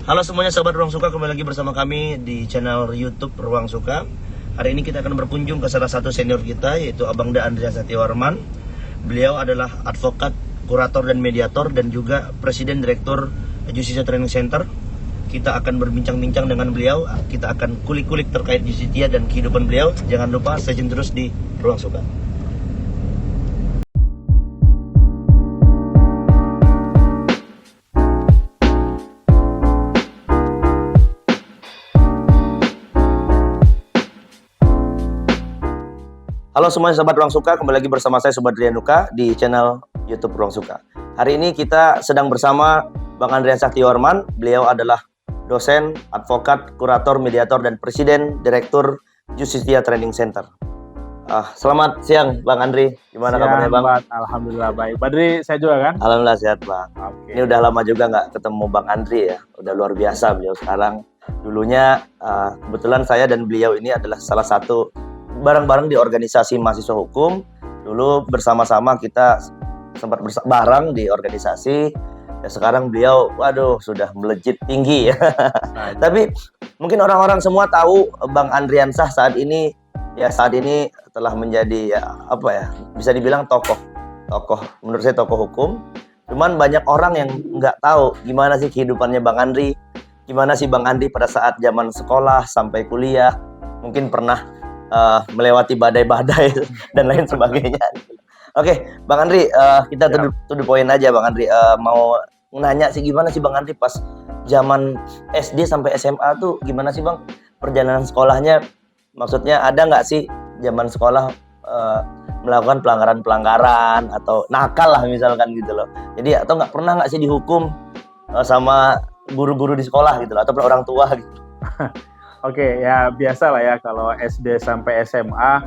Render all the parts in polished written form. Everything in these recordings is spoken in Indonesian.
Halo semuanya sahabat Ruang Suka, kembali lagi bersama kami di channel YouTube Ruang Suka. Hari ini kita akan berkunjung ke salah satu senior kita, yaitu Abang Da Andrian Setiawarman. Beliau adalah advokat, kurator dan mediator, dan juga Presiden Direktur Justistia Training Center. Kita akan berbincang-bincang dengan beliau, kita akan kulik-kulik terkait Justistia dan kehidupan beliau. Jangan lupa stay tune terus di Ruang Suka. Halo semuanya sahabat Ruang Suka, kembali lagi bersama saya Sobat Rianuka di channel YouTube Ruang Suka. Hari ini kita sedang bersama Bang Andrian Setiawarman. Beliau adalah dosen, advokat, kurator, mediator, dan Presiden Direktur Justistia Training Center. Selamat siang Bang Andri, gimana kabarnya Bang? Alhamdulillah baik. Badri, saya juga kan? Alhamdulillah sehat Bang. Oke. Ini udah lama juga nggak ketemu Bang Andri ya, udah luar biasa beliau sekarang. Dulunya kebetulan saya dan beliau ini adalah salah satu bareng-bareng di organisasi mahasiswa hukum. Dulu bersama-sama kita sempat bareng di organisasi. Ya sekarang beliau, waduh, sudah melejit tinggi ya. Tapi mungkin orang-orang semua tahu Bang Andrian Sah saat ini telah menjadi bisa dibilang tokoh menurut saya tokoh hukum. Cuman banyak orang yang nggak tahu gimana sih kehidupannya Bang Andri, gimana sih Bang Andri pada saat zaman sekolah sampai kuliah, mungkin pernah melewati badai-badai dan lain sebagainya. Oke, Bang Andri, kita to the point aja Bang Andri. Mau nanya sih gimana sih Bang Andri pas zaman SD sampai SMA tuh gimana sih Bang perjalanan sekolahnya? Maksudnya ada nggak sih zaman sekolah melakukan pelanggaran atau nakal lah misalkan gitu loh. Jadi atau pernah nggak sih dihukum sama guru-guru di sekolah gitu loh, atau orang tua gitu? Oke, ya biasa lah ya kalau SD sampai SMA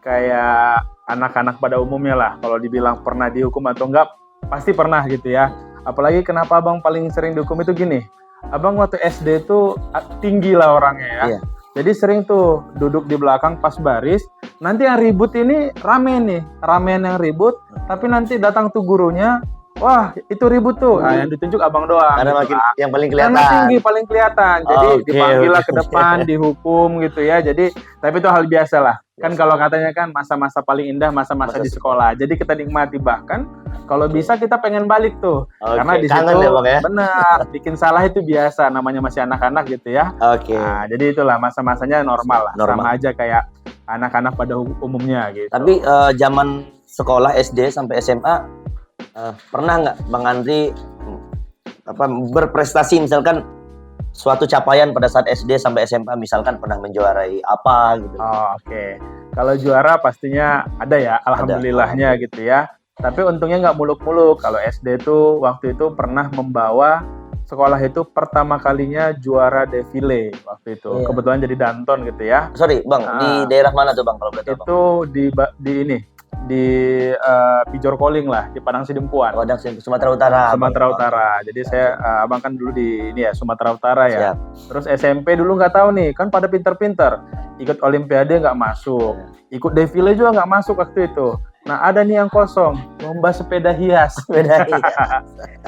kayak anak-anak pada umumnya lah. Kalau dibilang pernah dihukum atau enggak, pasti pernah gitu ya. Apalagi kenapa Abang paling sering dihukum itu gini. Abang waktu SD tuh tinggi lah orangnya ya. Iya. Jadi sering tuh duduk di belakang pas baris. Nanti yang ribut ini ramean yang ribut. Tapi nanti datang tuh gurunya. Wah, itu ribut tuh. Yang ditunjuk Abang doang. Karena gitu makin yang paling kelihatan. Karena tinggi paling kelihatan. Jadi dipanggil lah ke depan, dihukum gitu ya. Jadi, tapi itu hal biasa lah. Kan kalau katanya kan masa-masa paling indah masa-masa di sekolah. Jadi kita nikmati, bahkan kalau bisa kita pengen balik tuh. Karena di situ ya, Bang, ya? benar, bikin salah itu biasa, namanya masih anak-anak gitu ya. Nah, jadi itulah masa-masanya normal lah. Sama aja kayak anak-anak pada umumnya gitu. Tapi zaman sekolah SD sampai SMA pernah nggak Bang Andri berprestasi, misalkan suatu capaian pada saat SD sampai SMA, misalkan pernah menjuarai apa gitu? Oke. Kalau juara pastinya ada ya, alhamdulillahnya gitu ya. Tapi untungnya nggak muluk-muluk. Kalau SD tuh waktu itu pernah membawa sekolah itu pertama kalinya juara defile waktu itu. Iya. Kebetulan jadi danton gitu ya. Sorry Bang, di daerah mana tuh Bang kalau boleh tahu? Itu di Pijor Koling lah, di Padang Sidempuan. Sumatera Utara. Sumatera Utara. Jadi saya Abang kan dulu di Sumatera Utara ya. Siap. Terus SMP dulu nggak tahu nih, kan pada pinter-pinter. Ikut Olimpiade nggak masuk. Ikut defile juga nggak masuk waktu itu. Nah ada nih yang kosong, lomba sepeda hias.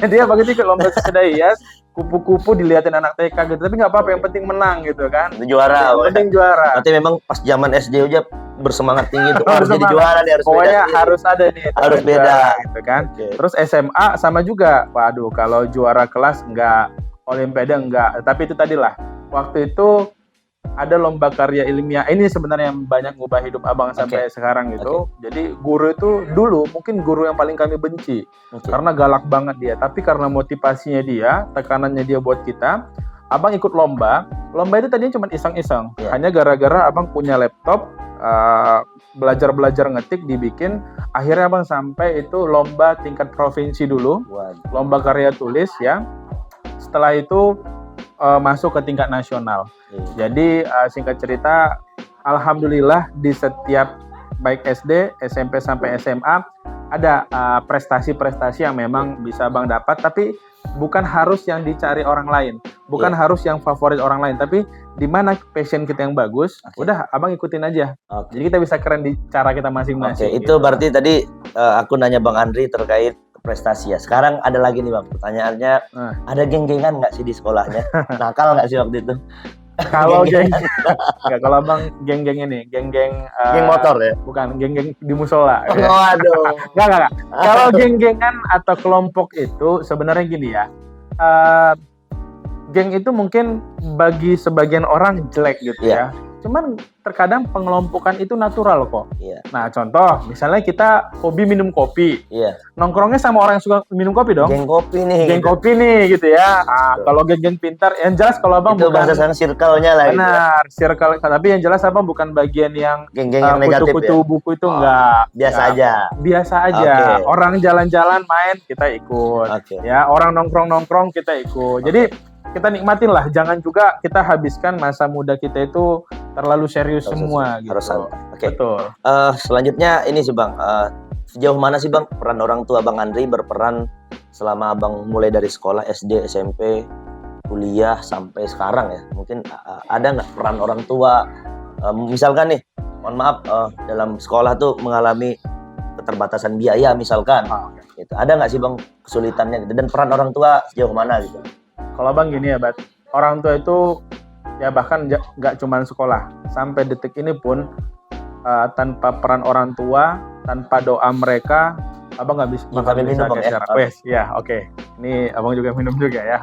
Jadi ya begitu ikut lomba sepeda hias, kupu-kupu dilihatin anak TK gitu, tapi nggak apa-apa, yang penting menang gitu kan. Juara. Yang penting juara. Berarti memang pas zaman SD aja bersemangat tinggi tuh, harus jadi juara nih, harus pokoknya beda. Harus ada nih. Harus beda gitu kan. Okay. Terus SMA sama juga. Waduh, kalau juara kelas enggak, Olimpiade enggak. Tapi itu tadilah. Waktu itu ada lomba karya ilmiah. Ini sebenarnya yang banyak ngubah hidup Abang sampai sekarang gitu. Jadi guru itu dulu mungkin guru yang paling kami benci. Karena galak banget dia. Tapi karena motivasinya dia, tekanannya dia buat kita, Abang ikut lomba. Lomba itu tadinya cuma iseng-iseng. Hanya gara-gara Abang punya laptop, belajar ngetik dibikin. Akhirnya Abang sampai itu lomba tingkat provinsi dulu. Lomba karya tulis ya. Setelah itu masuk ke tingkat nasional. Jadi singkat cerita, alhamdulillah di setiap baik SD, SMP sampai SMA ada prestasi-prestasi yang memang bisa Abang dapat, tapi bukan harus yang dicari orang lain, bukan harus yang favorit orang lain, tapi di mana passion kita yang bagus, udah Abang ikutin aja. Jadi kita bisa keren di cara kita masing-masing. Itu berarti tadi aku nanya Bang Andri terkait prestasi ya. Sekarang ada lagi nih Bang, pertanyaannya, Nah. ada geng-gengan nggak sih di sekolahnya? Nakal nggak sih waktu itu? Kalau geng, Geng-gengan. nggak, kalau abang geng-geng ini, geng-geng Geng motor ya? bukan geng-geng di musola. Ya. Waduh. Nggak. Kalau geng-gengan atau kelompok itu sebenarnya gini ya. eh, Geng itu mungkin bagi sebagian orang jelek gitu Iya. ya. Cuman terkadang pengelompokan itu natural kok. Iya, Nah, contoh misalnya kita hobi minum kopi. iya. Nongkrongnya sama orang yang suka minum kopi dong. Geng kopi nih. Geng gitu. kopi nih gitu ya. Ah, Betul. kalau geng-geng pintar, yang jelas kalau abang Itu bahasa bukan sekarang circle-nya lah gitu. benar circle, tapi yang jelas abang bukan bagian yang Geng-geng yang negatif kutu-kutu ya. buku itu Oh, enggak. Biasa Enggak. aja. Biasa aja. Oke. Orang jalan-jalan main kita ikut. Oke. Ya, orang nongkrong-nongkrong kita ikut. Jadi kita nikmatin lah, jangan juga kita habiskan masa muda kita itu terlalu serius semua gitu. Harus santai. Oke. Betul. Selanjutnya ini sih Bang, sejauh mana sih Bang peran orang tua Bang Andri berperan selama Abang mulai dari sekolah SD, SMP, kuliah sampai sekarang ya? Mungkin ada nggak peran orang tua? Misalkan nih, mohon maaf, dalam sekolah tuh mengalami keterbatasan biaya misalkan. Ah, oke. Gitu. Ada nggak sih Bang kesulitannya gitu? Dan peran orang tua sejauh mana gitu? Kalau abang gini ya, Bat, orang tua itu ya bahkan nggak cuma sekolah, sampai detik ini pun tanpa peran orang tua, tanpa doa mereka, abang nggak bisa Bang, kami minum, Bang, ya. geser. Wes, ya oke. Ini abang juga minum juga ya.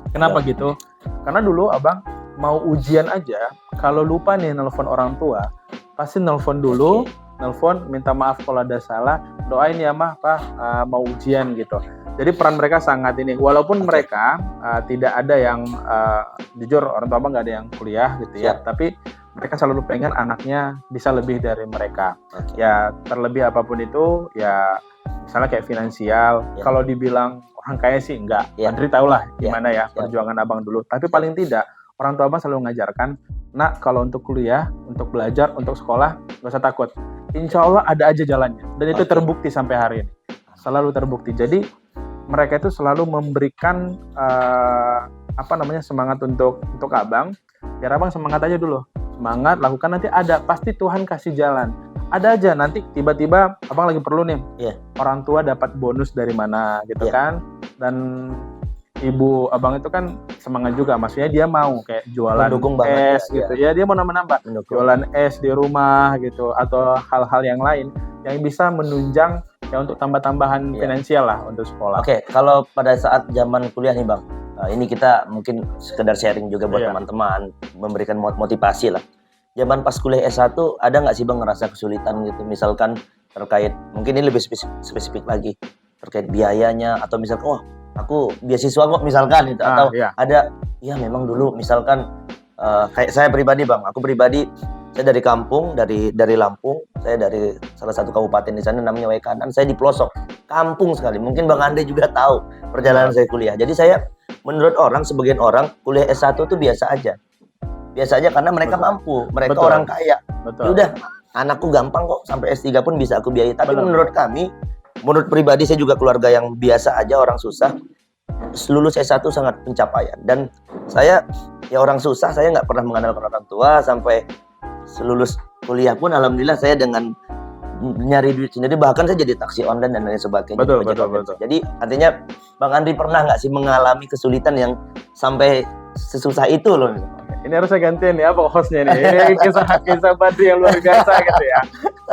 Kenapa gitu? Karena dulu abang mau ujian aja, kalau lupa nih nelpon orang tua, pasti nelpon dulu, nelpon minta maaf kalau ada salah, doain ya mah Pak, mau ujian gitu. Jadi peran mereka sangat ini, walaupun mereka tidak ada yang jujur orang tua abang nggak ada yang kuliah gitu ya, tapi mereka selalu pengen anaknya bisa lebih dari mereka. Ya terlebih apapun itu ya misalnya kayak finansial. Kalau dibilang orang kaya sih enggak. Andri tahu lah gimana ya perjuangan abang dulu. Tapi paling tidak orang tua abang selalu mengajarkan, nak kalau untuk kuliah, untuk belajar, untuk sekolah nggak usah takut. Insya Allah ada aja jalannya. Dan itu terbukti sampai hari ini. Selalu terbukti. Jadi mereka itu selalu memberikan semangat untuk abang. Biar abang semangat aja dulu. Semangat, lakukan, nanti ada. Pasti Tuhan kasih jalan. Ada aja, nanti tiba-tiba abang lagi perlu nih. Orang tua dapat bonus dari mana gitu kan. Dan ibu abang itu kan semangat juga. Maksudnya dia mau kayak jualan es gitu ya. Dia mau nambah-nambah. Jualan es di rumah gitu. Atau hal-hal yang lain yang bisa menunjang ya untuk tambah-tambahan finansial lah untuk sekolah. Oke, kalau pada saat zaman kuliah nih Bang, ini kita mungkin sekedar sharing juga buat teman-teman, memberikan motivasi lah. Zaman pas kuliah S1, ada nggak sih Bang ngerasa kesulitan gitu? Misalkan terkait, mungkin ini lebih spesifik lagi, terkait biayanya, atau misalkan, aku beasiswa kok misalkan gitu. Atau ada, ya memang dulu misalkan, kayak saya pribadi Bang, aku pribadi, saya dari kampung, dari Lampung, saya dari salah satu kabupaten di sana namanya Waikanan, saya di pelosok, kampung sekali. Mungkin Bang Andre juga tahu perjalanan saya kuliah. Jadi saya, menurut sebagian orang, kuliah S1 itu biasa aja. Biasa aja karena mereka mampu, mereka orang kaya. Udah, anakku gampang kok, sampai S3 pun bisa aku biayai. Tapi menurut kami, menurut pribadi saya juga keluarga yang biasa aja, orang susah, lulus S1 sangat pencapaian. Dan saya, ya orang susah, saya nggak pernah mengandalkan orang tua, sampai lulus kuliah pun alhamdulillah saya dengan nyari duit sendiri, bahkan saya jadi taksi online dan lain sebagainya. Betul. Jadi artinya Bang Andri pernah nggak sih mengalami kesulitan yang sampai sesusah itu loh? Ini harus saya gantiin ya hostnya nih. Ini kisah Badri yang luar biasa gitu ya.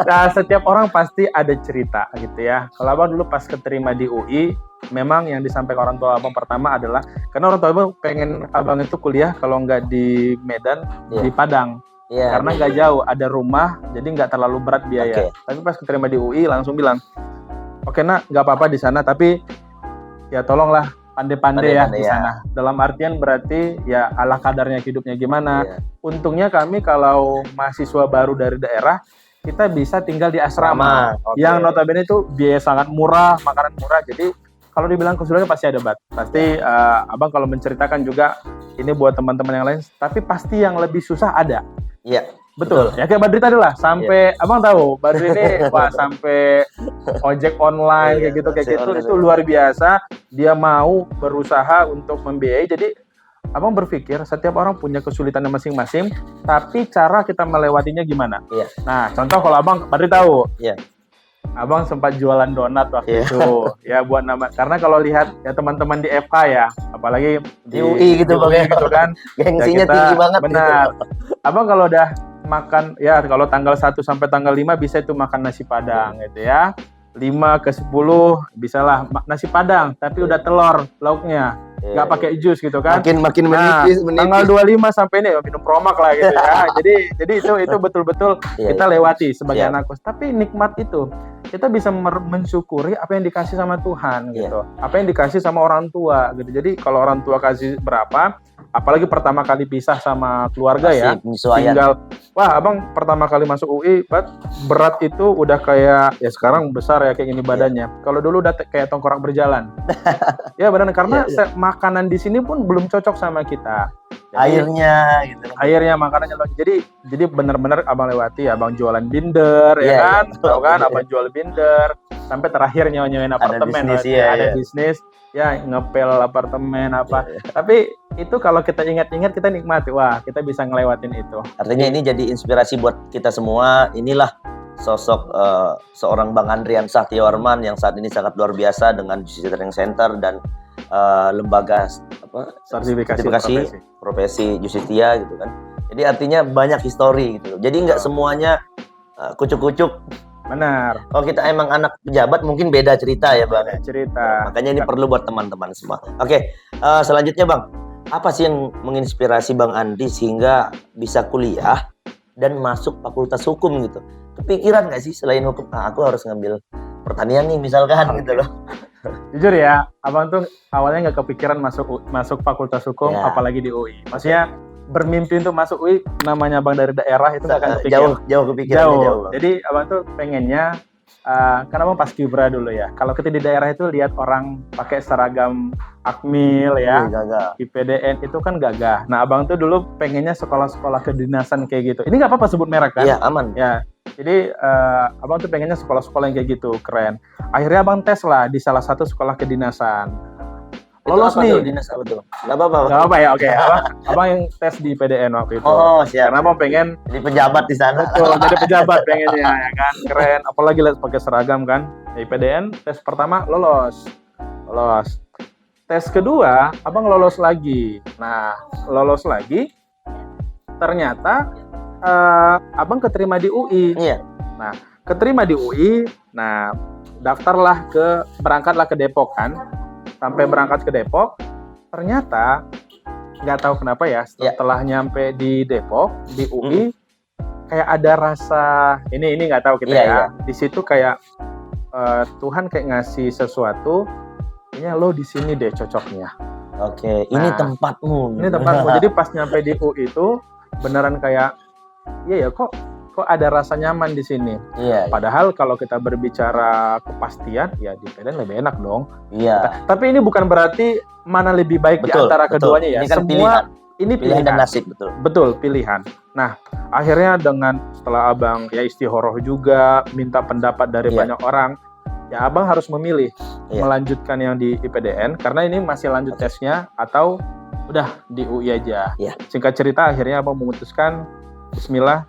Nah, setiap orang pasti ada cerita gitu ya. Kalau abang dulu pas keterima di UI, memang yang disampaikan orang tua abang pertama adalah karena orang tua abang pengen abang itu kuliah kalau nggak di Medan, di Padang. Karena nggak jauh, ada rumah, jadi nggak terlalu berat biaya. Tapi pas keterima di UI langsung bilang, oke nak, nggak apa-apa di sana, tapi ya tolonglah pandai-pandai ya di sana. Dalam artian berarti ya ala kadarnya hidupnya gimana. Untungnya kami kalau mahasiswa baru dari daerah, kita bisa tinggal di asrama. Yang notabene itu biaya sangat murah, makanan murah. Jadi kalau dibilang kesulitan pasti ada pasti abang kalau menceritakan juga ini buat teman-teman yang lain, tapi pasti yang lebih susah ada. Iya, betul. Ya kayak Badri tadi lah, sampai abang tahu Badri ini sampai ojek online kayak gitu itu luar biasa. Dia mau berusaha untuk membiayai. Jadi abang berpikir setiap orang punya kesulitannya masing-masing, tapi cara kita melewatinya gimana? Nah, contoh kalau abang Badri tahu, Abang sempat jualan donat waktu Iya. itu. Ya buat nama, karena kalau lihat ya teman-teman di FH ya, apalagi Di UI gitu, di Bang, UI ya. gitu kan. Gengsinya kita- tinggi banget benar. gitu. Abang kalau udah makan, ya kalau tanggal 1 sampai tanggal 5 bisa itu makan nasi padang gitu ya. 5 ke 10 bisalah nasi padang, tapi udah telur lauknya, nggak Iya, pakai jus gitu kan. makin Nah, menipis. tanggal 25 sampai ini minum promak lah gitu ya. jadi itu betul-betul Iya, kita iya. lewati sebagai Iya. anak kos. Tapi nikmat itu kita bisa mensyukuri apa yang dikasih sama Tuhan Iya. gitu. Apa yang dikasih sama orang tua gitu. Jadi kalau orang tua kasih berapa, apalagi pertama kali pisah sama keluarga Masih ya. penyesuaian. Tinggal, wah abang pertama kali masuk UI, berat itu udah kayak, ya sekarang besar ya kayak gini badannya. Kalau dulu udah kayak tengkorak berjalan. Ya benar, karena Iya, makanan di sini pun belum cocok sama kita. Jadi, Airnya gitu. airnya makanannya loh. Jadi benar-benar abang lewati, abang jualan binder ya Iya, kan, iya. tahu kan, Iya. abang jual binder sampai terakhir nyawa-nyawain apartemen, bisnis, berarti iya, ada iya. bisnis, ya ngepel apartemen apa. Iya, iya. Tapi itu kalau kita ingat-ingat kita nikmati, wah kita bisa ngelewatin itu. Artinya ini jadi inspirasi buat kita semua. Inilah sosok seorang Bang Andrian Satyawarman yang saat ini sangat luar biasa dengan Justice Training Center dan lembaga Sertifikasi profesi Justitia gitu kan. Jadi artinya banyak histori gitu. Jadi nggak semuanya kucuk-kucuk. Benar. Kalau kita emang anak pejabat mungkin beda cerita ya Bang. Cerita. Makanya ini perlu buat teman-teman semua. Oke, selanjutnya Bang, apa sih yang menginspirasi Bang Andi sehingga bisa kuliah dan masuk fakultas hukum gitu? Kepikiran nggak sih selain hukum, aku harus ngambil pertanian nih misalkan gitu loh. Jujur ya, abang tuh awalnya nggak kepikiran masuk fakultas hukum, Ya. apalagi di UI. Maksudnya bermimpi untuk masuk UI, namanya abang dari daerah itu nggak akan kepikiran. Jauh kepikirannya jauh. Bang. Jadi abang tuh pengennya, karena abang pas Kibra dulu ya. Kalau kita di daerah itu lihat orang pakai seragam akmil ya, Gagal. IPDN itu kan gagah. Nah abang tuh dulu pengennya sekolah-sekolah kedinasan kayak gitu. Ini nggak apa-apa sebut merek kan? Iya, aman. Ya, jadi abang tuh pengennya sekolah-sekolah yang kayak gitu, keren. Akhirnya abang tes lah di salah satu sekolah kedinasan. Lolos Itu apa nih. tuh, dinas apa tuh? Nggak apa-apa. Bang. Gak apa ya, oke. Abang yang tes di PDN waktu itu. Oh, siap. Karena abang pengen Jadi pejabat di sana. betul jadi pejabat pengennya ya kan, keren. Apalagi lihat pakai seragam kan. Di PDN tes pertama lolos. Tes kedua abang lolos lagi. Nah, lolos lagi. Ternyata abang keterima di UI. Iya. Keterima di UI, nah berangkatlah ke Depok kan, sampai berangkat ke Depok, ternyata nggak tahu kenapa ya, setelah nyampe di Depok di UI, kayak ada rasa ini nggak tahu kita ya, di situ kayak Tuhan kayak ngasih sesuatu, kayaknya lo di sini deh cocoknya. Oke, ini Nah, tempatmu. Ini tempatmu. Jadi pas nyampe di UI itu beneran kayak, iya ya kok ada rasa nyaman di sini. Iya. Padahal kalau kita berbicara kepastian, ya di PDN lebih enak dong. Iya. Tapi ini bukan berarti mana lebih baik di antara keduanya ya. Ini kan Semua ini pilihan dan nasib, betul. Betul, pilihan. Nah, akhirnya setelah abang ya istihoroh juga, minta pendapat dari banyak orang, ya abang harus memilih melanjutkan yang di IPDN karena ini masih lanjut tesnya atau udah di UI aja. Iya. Singkat cerita akhirnya abang memutuskan Bismillah,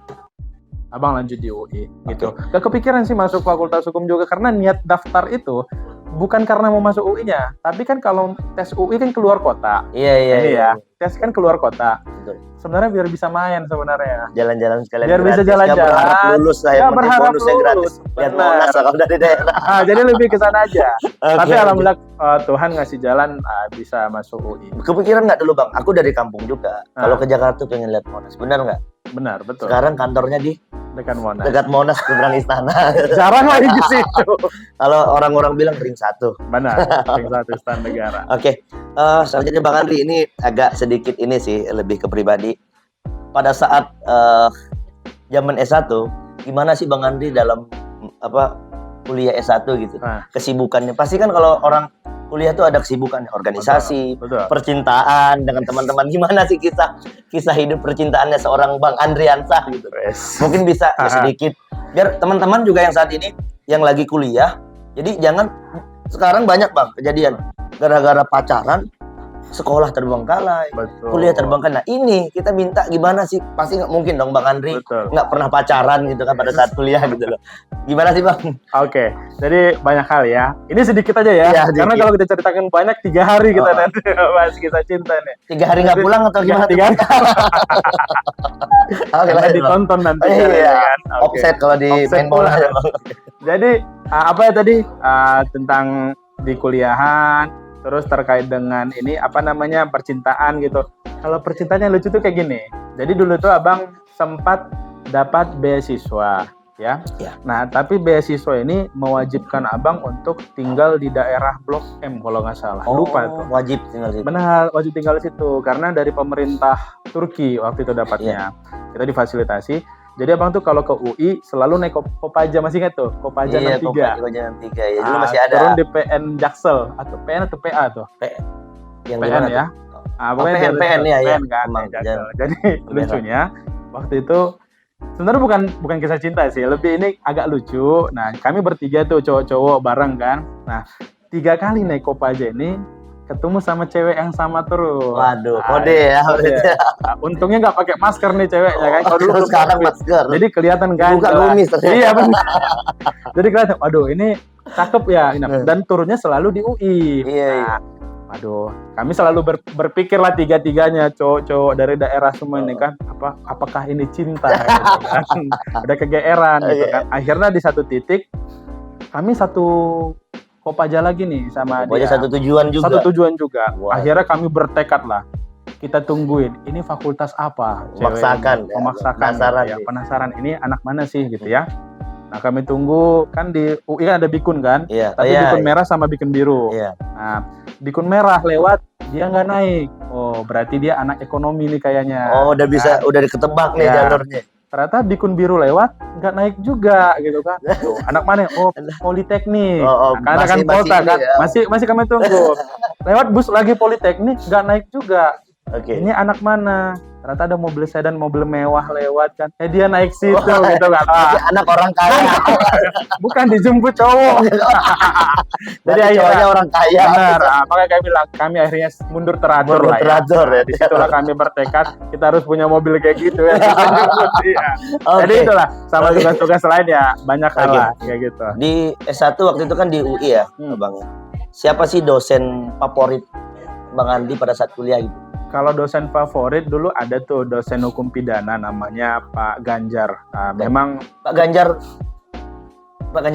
abang lanjut di UI gitu. Gak kepikiran sih masuk fakultas hukum juga karena niat daftar itu bukan karena mau masuk UI-nya, tapi kan kalau tes UI kan keluar kota. Iya. Ini ya, tes kan keluar kota. Betul. Sebenarnya biar bisa main sebenarnya. Jalan-jalan sekalian. Biar bisa gratis. jalan-jalan. Nggak berharap lulus lah, yang penting berharap bonusnya lulus. gratis. Lihat Benar. Monas kalau dari daerah. Jadi lebih ke sana aja. Tapi Oke. alhamdulillah Tuhan ngasih jalan bisa masuk UI. Kepikiran nggak dulu Bang? Aku dari kampung juga. Ah. Kalau ke Jakarta pengen lihat Monas, benar nggak? Benar, betul. Sekarang kantornya di Dekat Monas. dekat Monas, seberang istana. Jarang lagi di situ. Kalau orang-orang bilang ring 1. Benar, ring 1 Istana Negara. Oke, selanjutnya Bang Andri, ini agak sedikit ini sih, lebih ke pribadi. Pada saat zaman S1, gimana sih Bang Andri dalam kuliah S1 gitu? Nah. Kesibukannya, pasti kan kalau orang kuliah tuh ada kesibukan, organisasi, Betul. percintaan dengan teman-teman. Gimana sih kisah hidup percintaannya seorang Bang Andriansah gitu? Mungkin bisa sedikit, biar teman-teman juga yang saat ini yang lagi kuliah, jadi jangan, sekarang banyak Bang kejadian gara-gara pacaran sekolah terbengkalai, Betul. kuliah terbengkalai. Nah ini kita minta gimana sih? Pasti nggak mungkin dong Bang Andri Betul. nggak pernah pacaran gitu kan pada saat kuliah gitu loh. Gimana sih Bang? Oke, jadi banyak hal ya. Ini sedikit aja ya, Iya, karena sedikit. kalau kita ceritakan banyak 3 hari kita Oh. nanti bahas kisah cinta nih. 3 hari nggak pulang atau gimana? 3 hari Oke, karena lanjut, Bang. ditonton nanti. Oh, iya. ya kan? Oke. Offset kalau di Offset main bola pula. ya Bang. Jadi apa ya tadi tentang di kuliahan, terus terkait dengan ini apa namanya percintaan gitu. Kalau percintaannya lucu tuh kayak gini. Jadi dulu tuh abang sempat dapat beasiswa, ya. Ya. Nah tapi beasiswa ini mewajibkan abang untuk tinggal di daerah Blok M kalau nggak salah. Lupa tuh. Wajib tinggal situ. Benar, wajib tinggal di situ karena dari pemerintah Turki waktu itu dapatnya. Kita difasilitasi. Jadi abang tuh kalau ke UI selalu naik Kopaja, masih ingat tuh? Kopaja 63. Kopaja 63 ya. Dulu masih ada. Turun di PN Jaksel atau PN atau PA tuh? Yang PN gimana ya. tuh? Pokoknya PN, dari- PN ya, ya. PN kan, Emang, Jaksel. jangan- Jadi lucunya waktu itu sebenarnya bukan kisah cinta sih, lebih ini agak lucu. Nah, kami bertiga tuh cowok-cowok bareng kan. Nah, 3 kali naik Kopaja ini ketemu sama cewek yang sama terus. Waduh, Nah, kode ya. kode. Nah, untungnya nggak pakai masker nih ceweknya kan. Kalau dulu Terus sekarang masker. jadi kelihatan kan. Buka jelas. kumis ternyata. Iya benar. Jadi kelihatan, waduh ini cakep ya. Nah, dan turunnya selalu di UI. Iya, iya. Nah, waduh, kami selalu berpikir lah tiga-tiganya cowok-cowok dari daerah semua ini kan, apakah ini cinta? Gitu kan. Udah kegeeran gitu kan. Akhirnya di satu titik kami satu Kopaja lagi nih sama Pokoknya dia. satu tujuan juga. Satu tujuan juga. Wah. Akhirnya kami bertekad lah. Kita tungguin. Ini fakultas apa? Memaksakan, Cewek ini? ya. Memaksakan. Penasaran gitu ya. nih. Penasaran. Ini anak mana sih gitu ya? Nah kami tunggu kan di UI kan ada bikun kan? Iya. Tapi Iya, bikun iya. merah sama bikun biru. Iya. Nah bikun merah lewat dia nggak naik. Oh berarti dia anak ekonomi nih kayaknya. Oh, udah bisa, udah ketebak nih Ya. jalurnya. Ternyata bikun biru lewat nggak naik juga gitu kan. Tuh, anak mana? Oh politeknik. Oh, Nah, karena kan masih kota ini kan. ya. Masih kami tunggu. Lewat bus lagi politeknik nggak naik juga. Oke. Ini anak mana? Ternyata ada mobil sedan, mobil mewah lewat kan. Dia naik situ gitu kan. Ini anak orang kaya. Bukan dijemput cowok. Jadi akhirnya- cowoknya orang kaya. Benar. Makanya kami bilang kami akhirnya mundur teratur Mundur lah ya. teratur ya. Disitulah kami bertekad kita harus punya mobil kayak gitu ya. Iya. Oke. Jadi itulah sama Oke. tugas-tugas lain ya banyak hal Oke. lah kayak gitu. Di S1 waktu itu kan di UI ya, Bang. Siapa sih dosen favorit Bang Andi pada saat kuliah gitu? Kalau dosen favorit dulu ada tuh dosen hukum pidana namanya Pak Ganjar. Nah, memang Pak Ganjar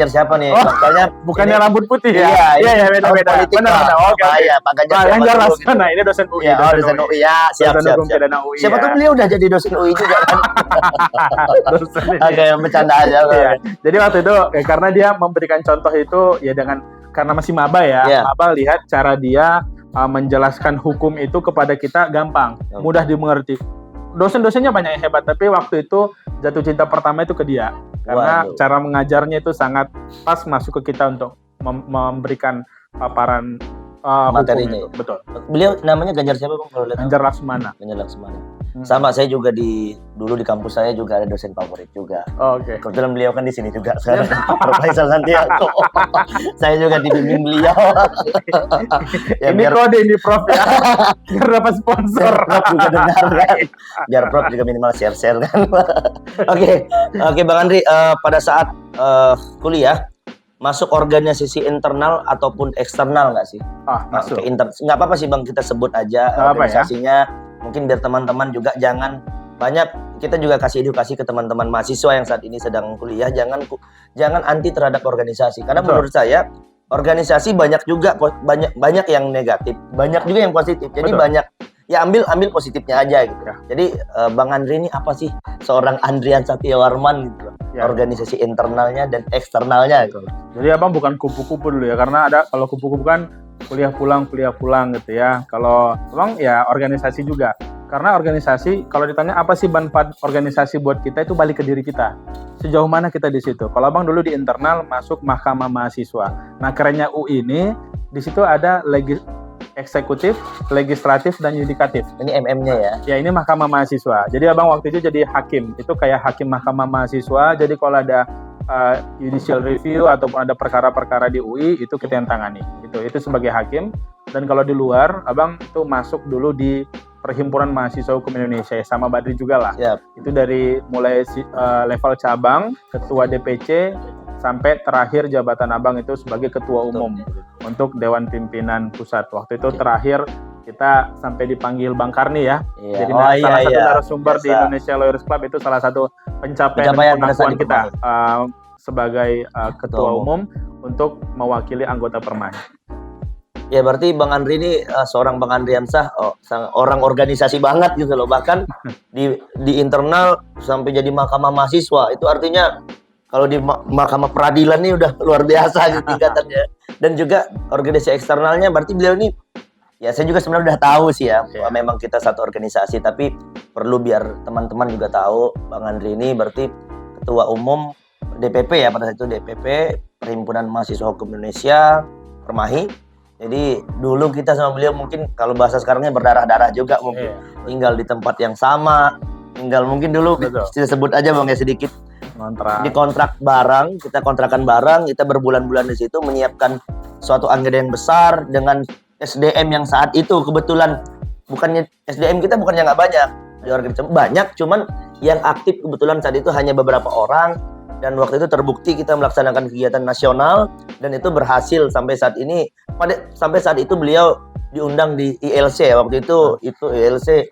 siapa nih? Oh, Kayaknya bukannya ini- rambut putih ya? Iya, Iya, ini beda-beda. tahun politik Benar, lah. benar. Oke, Apa oke. ya, Pak Ganjar Pak siapa Ganjar dulu Laksana, ini dosen UI. Iya, oh, dosen UI. Ya, siap, Dosen siap, hukum siap. pidana UI. Siapa ya. tuh beliau udah jadi dosen UI juga kan? Dosen ini. Oke, bercanda aja. Iya. Jadi waktu itu karena dia memberikan contoh itu ya dengan karena masih maba ya, Iya. maba lihat cara dia menjelaskan hukum itu kepada kita gampang, Oke. mudah dimengerti. Dosen-dosennya banyak yang hebat, tapi waktu itu jatuh cinta pertama itu ke dia. Karena Waduh. cara mengajarnya itu sangat pas masuk ke kita untuk memberikan paparan Materinya hukum itu. Betul. Beliau namanya Ganjar siapa Bang? Kalau lihat Ganjar Laksmana. Ganjar Laksmana. Hmm. Sama saya juga dulu di kampus saya juga ada dosen favorit juga. Oke. Kebetulan beliau kan di sini juga sekarang. Prof. Faisal Santiago. Saya juga dibimbing beliau. Ya, Ini biar kode ini Prof ya. Biar dapat sponsor. Prof juga dengar kan. Biar Prof juga minimal share-share kan. Oke Bang Andri, pada saat kuliah masuk organisasi internal ataupun eksternal nggak sih? Masuk. Nggak apa-apa sih Bang, kita sebut aja Nggak apa-apa ya. organisasinya. Mungkin biar teman-teman juga jangan banyak, kita juga kasih edukasi ke teman-teman mahasiswa yang saat ini sedang kuliah, jangan anti terhadap organisasi. Karena Betul. menurut saya organisasi banyak juga banyak yang negatif, banyak juga yang positif. Jadi Betul. banyak ya ambil positifnya aja gitu. Ya. Jadi Bang Andri ini apa sih seorang Andrian Satyawarman gitu loh. Ya. Organisasi internalnya dan eksternalnya gitu. Jadi abang bukan kupu-kupu dulu ya, karena ada kalau kupu-kupu kan kuliah pulang gitu ya. Kalau abang ya organisasi juga. Karena organisasi, kalau ditanya apa sih manfaat organisasi buat kita, itu balik ke diri kita. Sejauh mana kita di situ. Kalau abang dulu di internal masuk mahkamah mahasiswa. Nah kerennya UI ini, di situ ada eksekutif, legislatif, dan yudikatif. Ini MM-nya ya. Ya ini mahkamah mahasiswa. Jadi abang waktu itu jadi hakim. Itu kayak hakim mahkamah mahasiswa. Jadi kalau ada judicial review ataupun ada perkara-perkara di UI, itu kita yang tangani. Itu sebagai hakim. Dan kalau di luar, Abang itu masuk dulu di Perhimpunan Mahasiswa Hukum Indonesia ya, sama Badri juga lah. Siap. Itu dari mulai level cabang, ketua DPC, sampai terakhir jabatan Abang itu sebagai ketua umum untuk Dewan Pimpinan Pusat. Waktu itu terakhir kita sampai dipanggil Bang Karni ya. Iya. Jadi salah satu narasumber di Indonesia Lawyers Club itu salah satu pencapaian pengakuan kita sebagai ketua umum untuk mewakili anggota Permai. Ya berarti Bang Andri ini seorang Bang Andriansah, orang organisasi banget gitu loh. Bahkan di internal sampai jadi mahkamah mahasiswa. Itu artinya kalau di mahkamah peradilan ini udah luar biasa gitu tingkatannya. Dan juga organisasi eksternalnya, berarti beliau ini, ya saya juga sebenarnya udah tahu sih ya, memang kita satu organisasi. Tapi perlu biar teman-teman juga tahu, Bang Andri ini berarti ketua umum DPP ya, pada saat itu DPP, Perhimpunan Mahasiswa Hukum Indonesia, Permahi. Jadi dulu kita sama beliau mungkin kalau bahasa sekarangnya berdarah-darah juga mungkin. Tinggal di tempat yang sama, tinggal mungkin dulu kita sebut aja Bang ya sedikit. Di kontrak barang, kita kontrakan barang, kita berbulan-bulan di situ menyiapkan suatu anggaran yang besar dengan SDM yang saat itu kebetulan bukannya SDM kita bukannya nggak banyak di organisasi, banyak, cuman yang aktif kebetulan saat itu hanya beberapa orang. Dan waktu itu terbukti kita melaksanakan kegiatan nasional dan itu berhasil sampai saat ini. Sampai saat itu beliau diundang di ILC ya, waktu itu ILC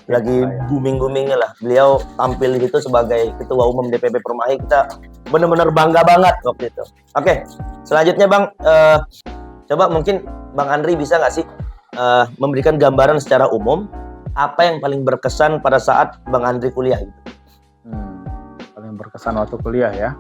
lagi booming-boomingnya lah. Beliau tampil di situ sebagai ketua umum DPP Permahi. Kita benar-benar bangga banget waktu itu. Oke, selanjutnya Bang, coba mungkin Bang Andri bisa nggak sih memberikan gambaran secara umum apa yang paling berkesan pada saat Bang Andri kuliah gitu? Paling berkesan waktu kuliah ya.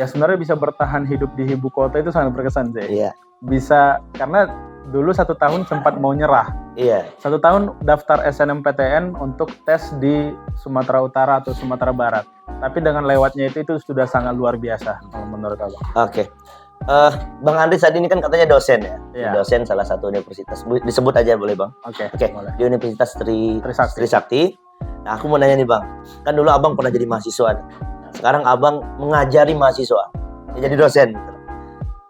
Ya sebenarnya bisa bertahan hidup di ibu kota itu sangat berkesan sih. Iya. Bisa, karena dulu 1 tahun sempat mau nyerah. Iya. 1 tahun daftar SNMPTN untuk tes di Sumatera Utara atau Sumatera Barat. Tapi dengan lewatnya itu sudah sangat luar biasa menurut Abang. Oke. Bang Andri saat ini kan katanya dosen ya. Iya. Dosen salah satu universitas. Disebut aja boleh Bang? Oke. Boleh. Di Universitas Trisakti. Trisakti. Nah, aku mau nanya nih Bang. Kan dulu Abang pernah jadi mahasiswa nih. Sekarang Abang mengajari mahasiswa. Ya, jadi dosen.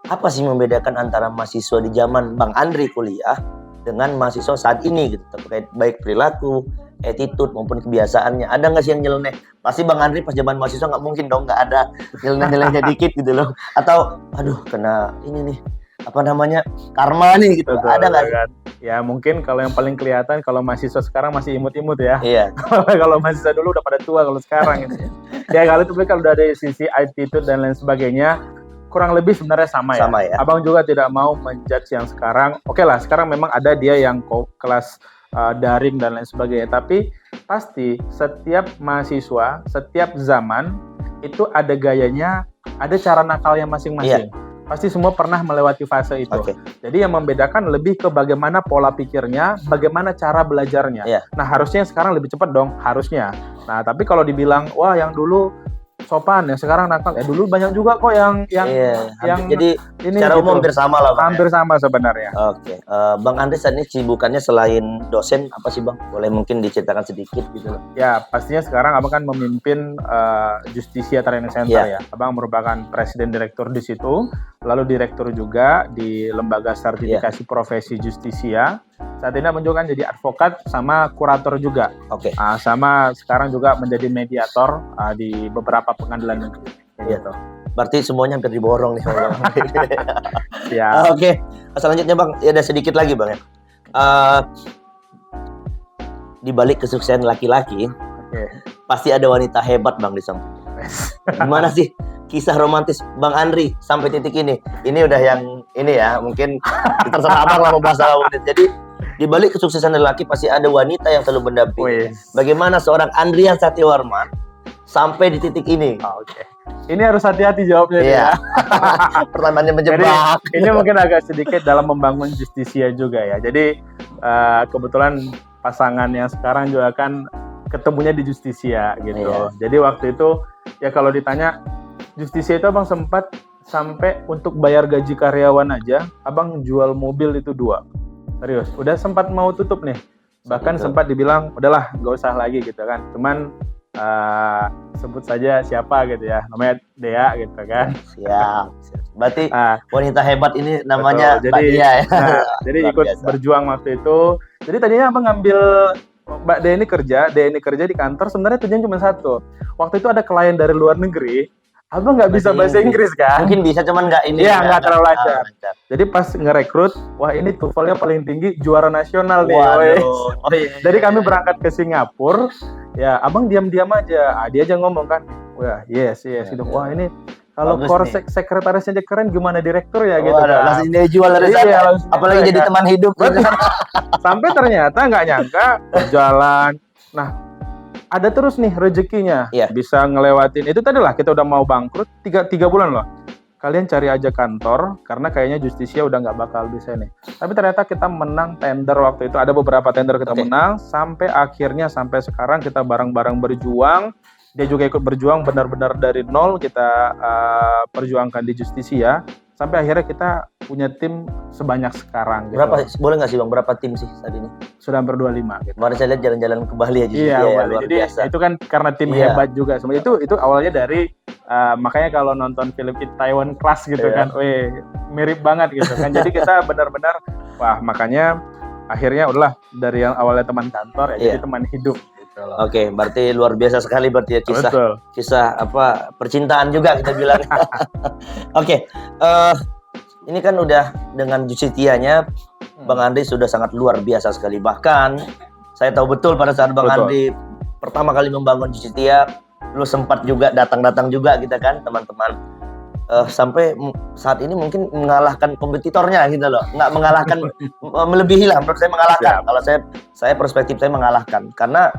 Apa sih membedakan antara mahasiswa di zaman Bang Andri kuliah dengan mahasiswa saat ini gitu, terkait baik perilaku, attitude maupun kebiasaannya? Ada nggak sih yang nyeleneh? Pasti Bang Andri pas zaman mahasiswa nggak mungkin dong nggak ada nyeleneh-nyelenehnya dikit gitu loh. Atau aduh kena ini nih apa namanya karma nih gitu. Betul, ada nggak? kan? Ya mungkin kalau yang paling kelihatan kalau mahasiswa sekarang masih imut-imut ya. Iya. Kalau mahasiswa dulu udah pada tua kalau sekarang gitu. Ya kalau dari sisi attitude dan lain sebagainya kurang lebih sebenarnya sama ya. Ya. Abang juga tidak mau menjudge yang sekarang. Oke lah, sekarang memang ada dia yang kelas daring dan lain sebagainya. Tapi pasti setiap mahasiswa, setiap zaman itu ada gayanya, ada cara nakalnya masing-masing. Iya. Pasti semua pernah melewati fase itu. Oke. Jadi yang membedakan lebih ke bagaimana pola pikirnya, bagaimana cara belajarnya. Iya. Nah harusnya yang sekarang lebih cepat dong, harusnya. Nah tapi kalau dibilang, wah yang dulu sopan, yang sekarang nakal, ya dulu banyak juga kok yang jadi ini secara umum gitu. hampir sama lah Bang. Hampir sama sebenarnya. Oke. Bang Andri saat ini kesibukannya selain dosen apa sih Bang? Boleh mungkin diceritakan sedikit gitu loh. Ya pastinya sekarang Abang kan memimpin Justisia Training Center ya. Abang merupakan presiden direktur di situ, lalu direktur juga di Lembaga Sertifikasi Profesi Justisia. Saat ini Abang juga kan jadi advokat sama kurator juga. Oke. Sama sekarang juga menjadi mediator di beberapa pengadilan negeri. Gitu. Berarti semuanya hampir diborong nih Bang. Ya. Oke. Selanjutnya Bang, ya ada sedikit lagi Bang ya. Di balik kesuksesan laki-laki, pasti ada wanita hebat Bang di samping. Gimana sih kisah romantis Bang Andri sampai titik ini? Ini udah yang ini ya, mungkin terserah Abang lah mau bahas wanita. Jadi di balik kesuksesan lelaki pasti ada wanita yang selalu mendampingi. Bagaimana seorang Andrian Satyawarman sampai di titik ini? Oke. Ini harus hati-hati jawabnya ya. Pertanyaannya menjebak. Jadi, ini mungkin agak sedikit dalam membangun justisia juga ya. Jadi kebetulan pasangan yang sekarang juga kan ketemunya di justisia gitu. Jadi waktu itu ya kalau ditanya justisia itu Abang sempat sampai untuk bayar gaji karyawan aja, Abang jual mobil itu 2. Serius, udah sempat mau tutup nih. Bahkan sempat dibilang, udahlah gak usah lagi gitu kan. Cuman sebut saja siapa gitu ya, namanya Dea gitu kan. Siap. Berarti Ah, wanita hebat ini namanya betul. Mbak Dia ya. Jadi Luar ikut biasa. berjuang waktu itu. Jadi tadinya abang ngambil Mbak Dia ini kerja di kantor. Sebenarnya tujuan cuma satu. Waktu itu ada klien dari luar negeri. Abang nggak bisa bahasa Inggris kan? Mungkin bisa cuman nggak ini. Iya, nggak terlalu lancar. lancar. Jadi pas ngerekrut, wah ini TOEFL-nya paling tinggi, juara nasional nih. woi. Waduh. Oh, iya. Jadi kami berangkat ke Singapura, ya abang diam-diam aja. Dia aja ngomong kan, wah yes gitu. Wah ini kalau Bagus core nih. sekretarisnya aja keren, gimana direktur ya gitu Waduh, kan. langsung dia jual dari Iya, sana. langsung Apalagi jual, jadi kan. teman hidup. Sampai ternyata nggak nyangka jalan. Nah, ada terus nih rezekinya. Iya. Bisa ngelewatin. Itu tadi lah kita udah mau bangkrut 3 bulan loh. Kalian cari aja kantor karena kayaknya Justisia udah nggak bakal bisa nih. Tapi ternyata kita menang tender waktu itu. Ada beberapa tender kita Oke. menang sampai akhirnya sampai sekarang kita bareng-bareng berjuang. Dia juga ikut berjuang benar-benar dari nol kita perjuangkan di Justisia sampai akhirnya kita punya tim sebanyak sekarang gitu. Berapa boleh nggak sih Bang, berapa tim sih saat ini? Sudah hampir 25 gitu. Kemarin saya lihat jalan-jalan ke Bali aja. Iya, ya, Bali. luar Jadi biasa. itu kan karena tim Iya. hebat juga. Sebenarnya itu awalnya dari makanya kalau nonton film Taiwan Class gitu Iya. kan, mirip banget gitu kan. Jadi kita benar-benar wah makanya akhirnya udahlah dari yang awalnya teman kantor ya Iya. jadi teman hidup gitu loh. Oke, berarti luar biasa sekali berarti ya Betul. kisah apa percintaan juga kita bilang. Oke, ini kan udah dengan Justitianya Bang Andri sudah sangat luar biasa sekali. Bahkan saya tahu betul pada saat Bang Betul. Andri pertama kali membangun Justitia, lu sempat juga datang-datang juga kita kan teman-teman. Sampai saat ini mungkin mengalahkan kompetitornya gitu loh, nggak mengalahkan, melebihi lah menurut saya mengalahkan. Siap. Kalau saya perspektif saya mengalahkan karena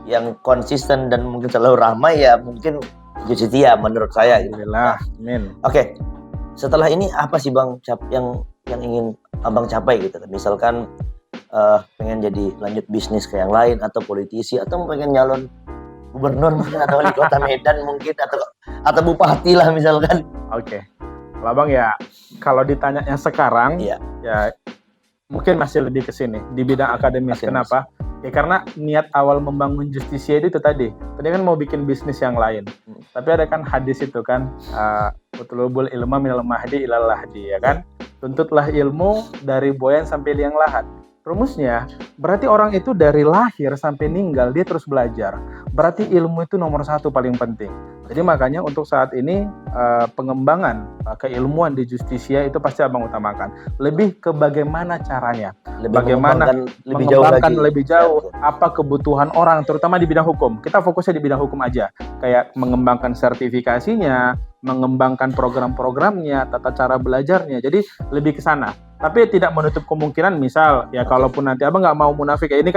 yang konsisten dan mungkin selalu ramai ya mungkin Justitia menurut saya gitu. Alhamdulillah. Amin. Oke, setelah ini apa sih Bang yang ingin Abang capai gitu? Misalkan pengen jadi lanjut bisnis ke yang lain atau politisi atau pengen nyalon gubernur mungkin atau wali kota Medan mungkin atau bupati lah misalkan. Oke. Kalau Abang ya kalau ditanyanya sekarang Iya. ya mungkin masih lebih ke sini di bidang akademis. Akademis. Kenapa? Ya karena niat awal membangun Justisia itu tadi. Tadi kan mau bikin bisnis yang lain. Tapi ada kan hadis itu kan utlubul ilma minal mahdi ilal lahdi ya kan. Tuntutlah ilmu dari buayan sampai liang lahat. Rumusnya berarti orang itu dari lahir sampai meninggal dia terus belajar. Berarti ilmu itu nomor 1 paling penting. Jadi makanya untuk saat ini pengembangan keilmuan di Justisia itu pasti Abang utamakan. Lebih ke bagaimana caranya. Bagaimana mengembangkan lebih jauh apa kebutuhan orang terutama di bidang hukum. Kita fokusnya di bidang hukum aja. Kayak mengembangkan sertifikasinya, mengembangkan program-programnya, tata cara belajarnya. Jadi lebih ke sana. Tapi tidak menutup kemungkinan misal ya kalaupun nanti Abang nggak mau munafik ya ini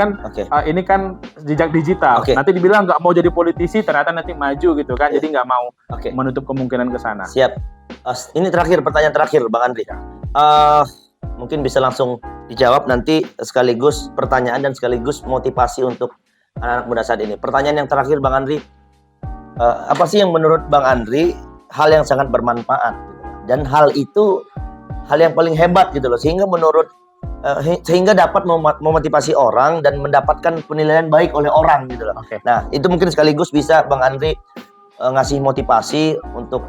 kan jejak digital. Oke. Nanti dibilang nggak mau jadi politisi ternyata nanti maju gitu kan. Iya. Jadi nggak mau Oke. menutup kemungkinan ke sana. Siap. Ini pertanyaan terakhir Bang Andri. Mungkin bisa langsung dijawab nanti sekaligus pertanyaan dan sekaligus motivasi untuk anak-anak muda saat ini. Pertanyaan yang terakhir Bang Andri, apa sih yang menurut Bang Andri hal yang sangat bermanfaat dan hal itu hal yang paling hebat gitu loh sehingga dapat memotivasi orang dan mendapatkan penilaian baik oleh orang gitu loh. Oke. Nah, itu mungkin sekaligus bisa Bang Andri ngasih motivasi untuk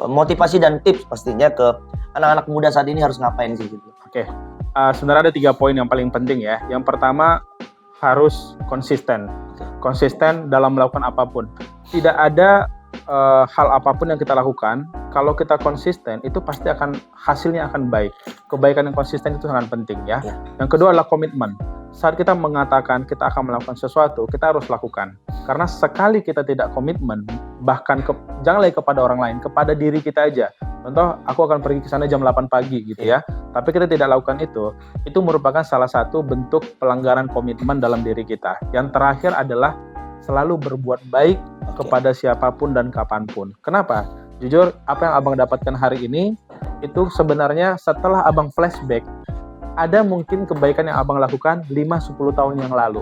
motivasi dan tips pastinya ke anak-anak muda saat ini harus ngapain sih gitu. Oke. Sebenarnya ada 3 poin yang paling penting ya. Yang pertama harus konsisten. Konsisten dalam melakukan apapun. Tidak ada hal apapun yang kita lakukan, kalau kita konsisten itu pasti hasilnya akan baik. Kebaikan yang konsisten itu sangat penting ya. Ya. Yang kedua adalah komitmen. Saat kita mengatakan kita akan melakukan sesuatu, kita harus lakukan. Karena sekali kita tidak komitmen, bahkan jangan lagi kepada orang lain, kepada diri kita aja. Contoh, aku akan pergi ke sana jam 8 pagi gitu ya. Tapi kita tidak lakukan itu merupakan salah satu bentuk pelanggaran komitmen dalam diri kita. Yang terakhir adalah selalu berbuat baik kepada siapapun dan kapanpun. Kenapa? Jujur, apa yang Abang dapatkan hari ini, itu sebenarnya setelah Abang flashback, ada mungkin kebaikan yang Abang lakukan 5-10 tahun yang lalu.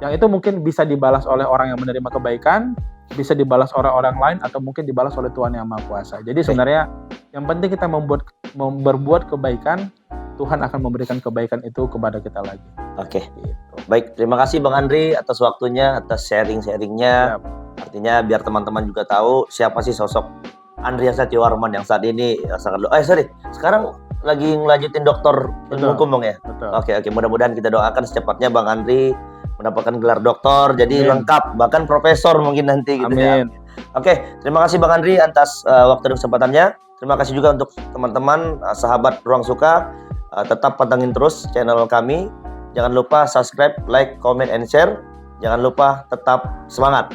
Yang itu mungkin bisa dibalas oleh orang yang menerima kebaikan, bisa dibalas oleh orang lain, atau mungkin dibalas oleh Tuhan Yang Maha Kuasa. Jadi sebenarnya yang penting kita berbuat kebaikan, Tuhan akan memberikan kebaikan itu kepada kita lagi. Oke. Gitu. Baik, terima kasih Bang Andri atas waktunya, atas sharing-sharingnya. Siap. Artinya biar teman-teman juga tahu siapa sih sosok Andri Satyawarman yang saat ini sangat sekarang lagi ngelanjutin doktor ilmu Betul. hukum Bang ya. Betul. Oke, mudah-mudahan kita doakan secepatnya Bang Andri mendapatkan gelar doktor, jadi Amin. lengkap, bahkan profesor mungkin nanti gitu ya. Amin. Oke, terima kasih Bang Andri atas waktu dan kesempatannya. Terima kasih juga untuk teman-teman sahabat Ruang Suka, tetap pantengin terus channel kami. Jangan lupa subscribe, like, comment, and share. Jangan lupa tetap semangat.